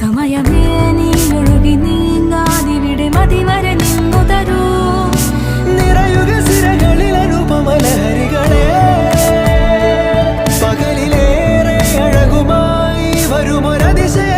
സമയമേ നീ ഒഴുകി നീങ്ങാതിവിടെ മതിവരെ നിന്നു തരൂ. നിറയുക സിരകളിൽ അനുപമലഹരികളെ, പകലിലേറെ അഴകുമായി വരുമൊരതിശയ